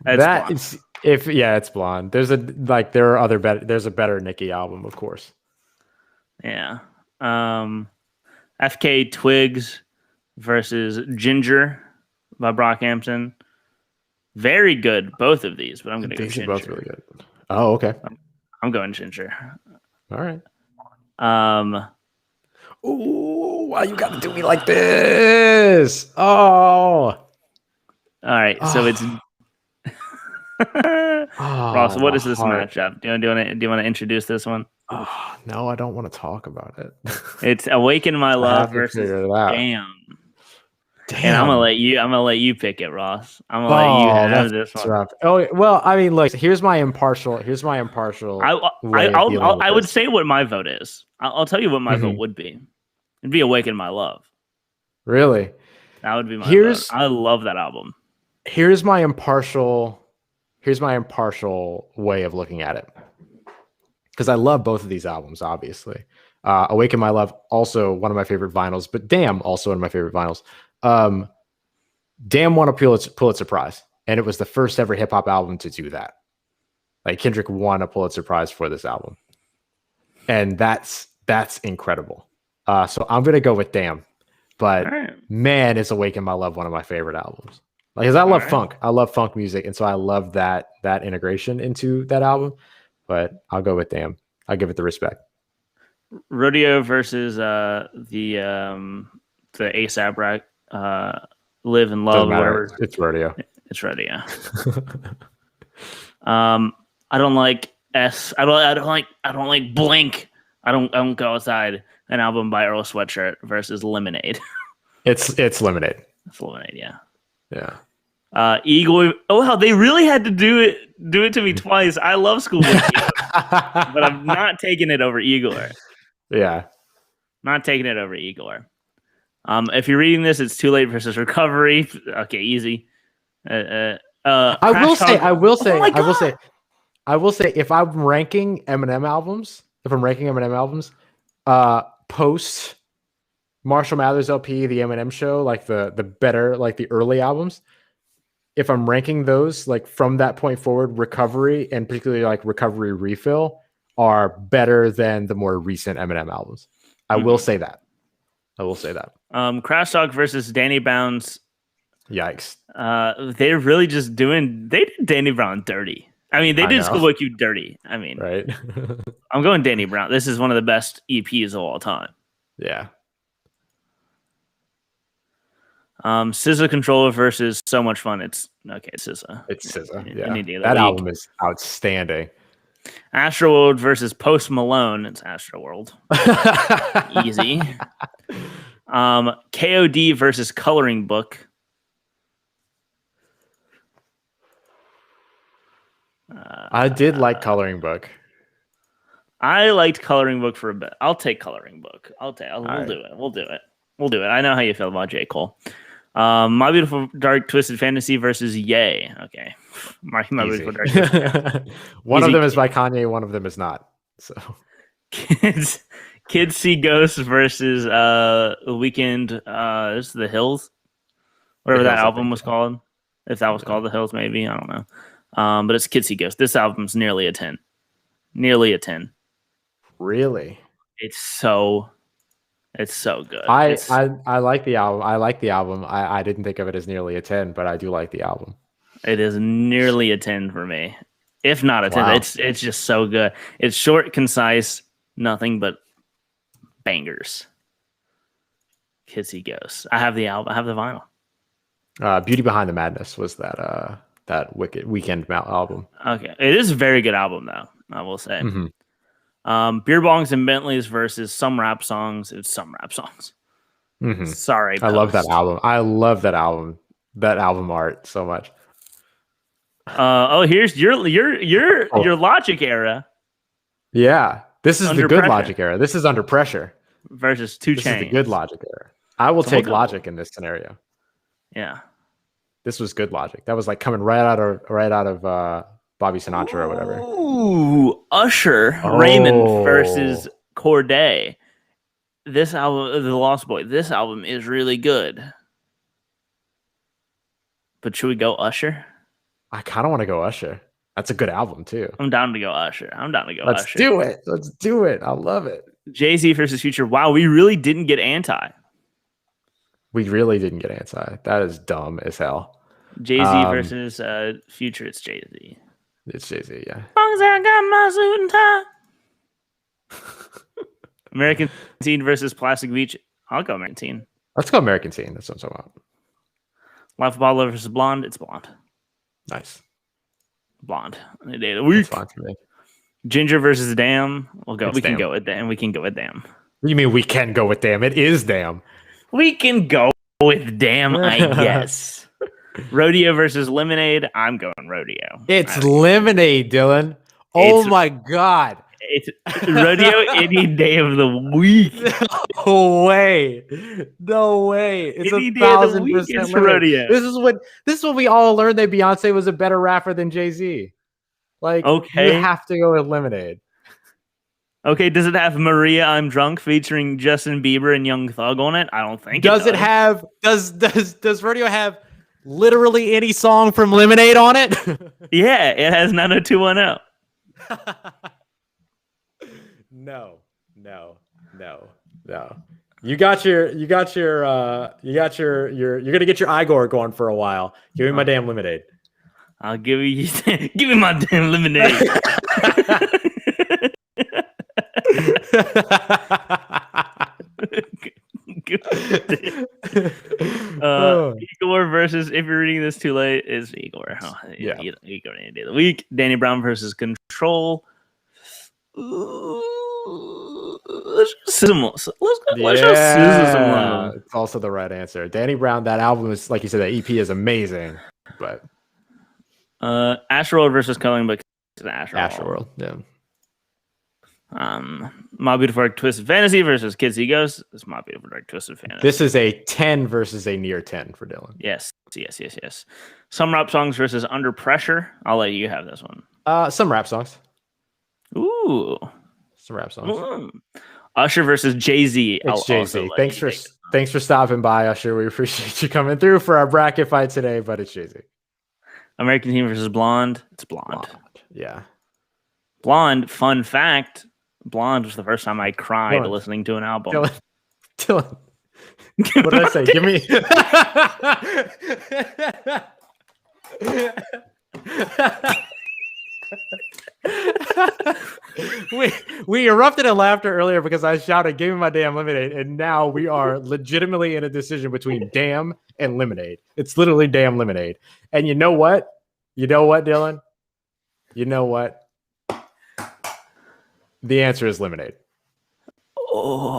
It's Blonde. There's a better Nicki album, of course. Yeah. FK Twigs versus Ginger by Brockhampton. Very good, both of these, but I'm going to go These are Ginger. both really good. Oh, okay. I'm going Ginger. All right. Ooh, why you got to do me like this? Oh. All right, so it's Ross. What is this matchup? Do you want to introduce this one? Oh, no, I don't want to talk about it. It's Awaken My Love versus Damn. And I'm gonna let you pick it, Ross. I'm gonna let you have this one. Rough. Oh well, I mean, look. Here's my impartial. I would say what my vote is. I'll tell you what my vote would be. It'd be Awaken My Love. Really? That would be my vote. I love that album. Here's my impartial way of looking at it. Because I love both of these albums, obviously. Awaken My Love, also one of my favorite vinyls, but Damn, also one of my favorite vinyls. Damn won a Pulitzer Prize, and it was the first ever hip hop album to do that. Like Kendrick won a Pulitzer Prize for this album, and that's incredible. So I'm gonna go with Damn, but man, is Awaken My Love one of my favorite albums. Like, cause I love funk, I love funk music, and so I love that integration into that album. But I'll go with Damn. I'll give it the respect. Rodeo versus the ASAP Rock. Live and Love, whatever. It's Rodeo. It's Rodeo. I don't like I don't like Blink. I don't go outside. An album by Earl Sweatshirt versus Lemonade. It's Lemonade. It's Lemonade, yeah. Yeah. Igor. Oh wow, they really had to do it to me twice. I love Schoolboy Q, but I'm not taking it over Igor. Yeah. Not taking it over Igor. If you're reading this, it's Too Late versus Recovery. Okay, easy. I will say, if I'm ranking Eminem albums, post Marshall Mathers LP, the Eminem Show, like the better, like the early albums, if I'm ranking those, like from that point forward, Recovery and particularly like Recovery Refill are better than the more recent Eminem albums. I will say that. Crash Talk versus Danny Brown's. Yikes. They're really just they did Danny Brown dirty. I mean, they did Schoolboy Q dirty. I mean, right. I'm going Danny Brown. This is one of the best EPs of all time. Yeah. SZA Controller versus So Much Fun. It's SZA. It's SZA. Yeah. That album is outstanding. Astroworld versus Post Malone. It's Astroworld. Easy. KOD versus Coloring Book. I did like Coloring Book. I liked Coloring Book for a bit. I'll take Coloring Book. We'll do it. I know how you feel about J. Cole. My Beautiful Dark Twisted Fantasy versus Ye. Okay. My Beautiful Dark Twisted One of them is by Kanye, one of them is not. So Kids See Ghosts versus Weekend this is The Hills. Whatever that album was called. If that was called The Hills, maybe. I don't know. But it's Kids See Ghosts. This album's nearly a 10. Nearly a 10. Really? It's so good. I like the album. I didn't think of it as nearly a 10, but I do like the album. It is nearly a 10 for me. If not a 10. Wow. It's just so good. It's short, concise, nothing but bangers. Kids See Ghosts. I have the album. I have the vinyl. Beauty Behind the Madness was that Wicked Weekend album. Okay. It is a very good album though, I will say. Mm-hmm. Beer Bongs and Bentleys versus Some Rap Songs. It's Some Rap Songs. Mm-hmm. Sorry, I love that album. I love that album. That album art so much. Here's your Logic era. Yeah, this is the good Logic era. This is Under Pressure versus 2 Chainz. This is the good Logic era. I will take Logic in this scenario. Yeah, this was good Logic. That was like coming right out of Bobby Sinatra or whatever. Ooh, Usher Raymond versus Corday. This album, The Lost Boy. This album is really good. But should we go Usher? I kind of want to go Usher. That's a good album too. I'm down to go Usher. Let's do it. Let's do it. I love it. Jay-Z versus Future. Wow, we really didn't get Anti. We really didn't get Anti. That is dumb as hell. Jay-Z versus Future. It's Jay-Z. It's Jay-Z, yeah. As long as I got my suit and tie. American Teen versus Plastic Beach. I'll go American Teen. Let's go American Teen. That's what I'm talking about. Life of Pablo versus Blonde. It's Blonde. Nice. Blonde. Any day of the week. That's fine for me. Ginger versus Damn. We Damn. can go with Damn. We can go with Damn. You mean we can go with Damn? It is Damn. We can go with Damn, I guess. Rodeo versus Lemonade. I'm going Rodeo. It's Lemonade, Dylan. Oh my God. It's Rodeo any day of the week. No way. No way. It's any 1,000% Rodeo. This is what we all learned that Beyonce was a better rapper than Jay-Z. Like, okay. You have to go with Lemonade. Okay, does it have Maria I'm Drunk featuring Justin Bieber and Young Thug on it? I don't think does. It have does Rodeo have literally any song from Lemonade on it? Yeah, it has 90210. No. You're gonna get your Igor going for a while. Give me my damn Lemonade. I'll give me my damn Lemonade. Igor versus, if you're reading this too late, is Igor. Oh, yeah. Igor any day of the week. Danny Brown versus Control. Let's show Susan some love. It's also the right answer. Danny Brown, that album is, like you said, that EP is amazing. But Astroworld versus Culling Book. Astroworld, yeah. My Beautiful Dark Twisted Fantasy versus Kids See Ghosts. It's My Beautiful Dark Twisted Fantasy. This is a 10 versus a near 10 for Dylan. Yes. Some rap songs versus Under Pressure. I'll let you have this one. Some rap songs. Ooh. Some rap songs. Usher versus Jay-Z. It's Jay-Z. Thanks for stopping by, Usher. We appreciate you coming through for our bracket fight today, but it's Jay-Z. American Teen versus Blonde. It's Blonde. Yeah. Blonde, fun fact. Blonde was the first time I cried listening to an album. Dylan. What did I say? Give me. we erupted in laughter earlier because I shouted, "Give me my damn Lemonade," and now we are legitimately in a decision between Damn and Lemonade. It's literally Damn Lemonade. And you know what? Dylan? You know what? The answer is Lemonade. Oh,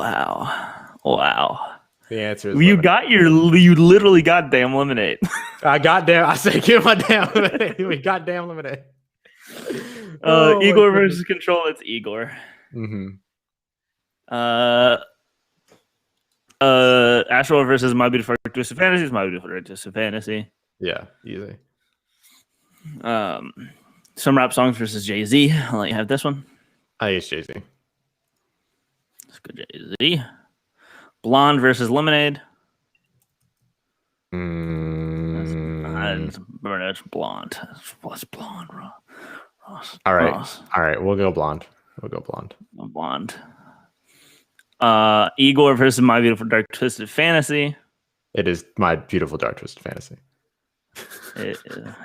wow. The answer is you Lemonade. You literally got Damn Lemonade. I said, give my damn Lemonade. We got Damn Lemonade. Igor versus Control. It's Igor. Mm-hmm. Astro versus My Beautiful Dark Twisted Fantasy is My Beautiful Dark Twisted Fantasy. Yeah, easy. Some rap songs versus Jay-Z. I'll let you have this one. I use Jay-Z. Let's go Jay-Z. Blonde versus Lemonade. It's Blonde. What's Blonde, Ross? All right. We'll go Blonde. Blonde. Igor versus My Beautiful Dark Twisted Fantasy. It is My Beautiful Dark Twisted Fantasy.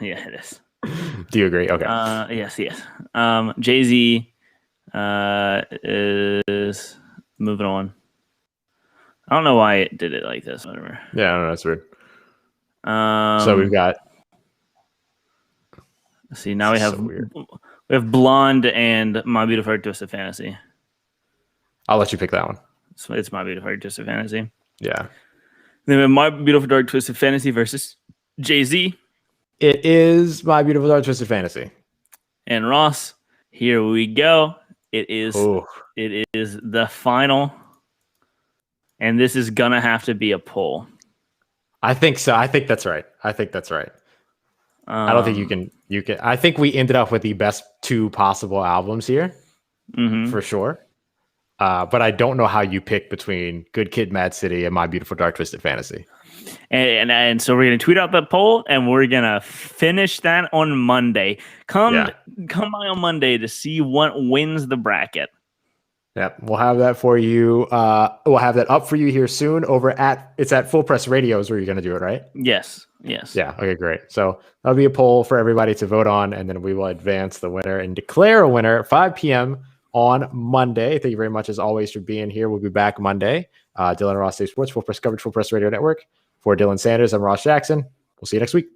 Yeah, it is. Do you agree? Okay. Yes. Jay-Z is moving on. I don't know why it did it like this. Whatever. Yeah, I don't know. That's weird. So we've got. See, now we have Blonde and My Beautiful Dark Twisted Fantasy. I'll let you pick that one. So it's My Beautiful Dark Twisted Fantasy. Yeah. Then we have My Beautiful Dark Twisted Fantasy versus Jay-Z. It is My Beautiful Dark Twisted Fantasy. And Ross, here we go. It is the final. And this is gonna have to be a poll. I think so. I think that's right. I don't think you can. I think we ended up with the best two possible albums here, for sure. But I don't know how you pick between Good Kid, Mad City, and My Beautiful Dark Twisted Fantasy. And so we're gonna tweet out that poll, and we're gonna finish that on Monday. Come by on Monday to see what wins the bracket. Yep, we'll have that for you. We'll have that up for you here soon. It's at Full Press Radio is where you're gonna do it, right? Yes. Yes. Yeah. Okay, great. So that'll be a poll for everybody to vote on, and then we will advance the winner and declare a winner at 5 p.m. on Monday. Thank you very much, as always, for being here. We'll be back Monday. Dylan Ross Safe Sports, Full Press Coverage, Full Press Radio Network. For Dylan Sanders, I'm Ross Jackson. We'll see you next week.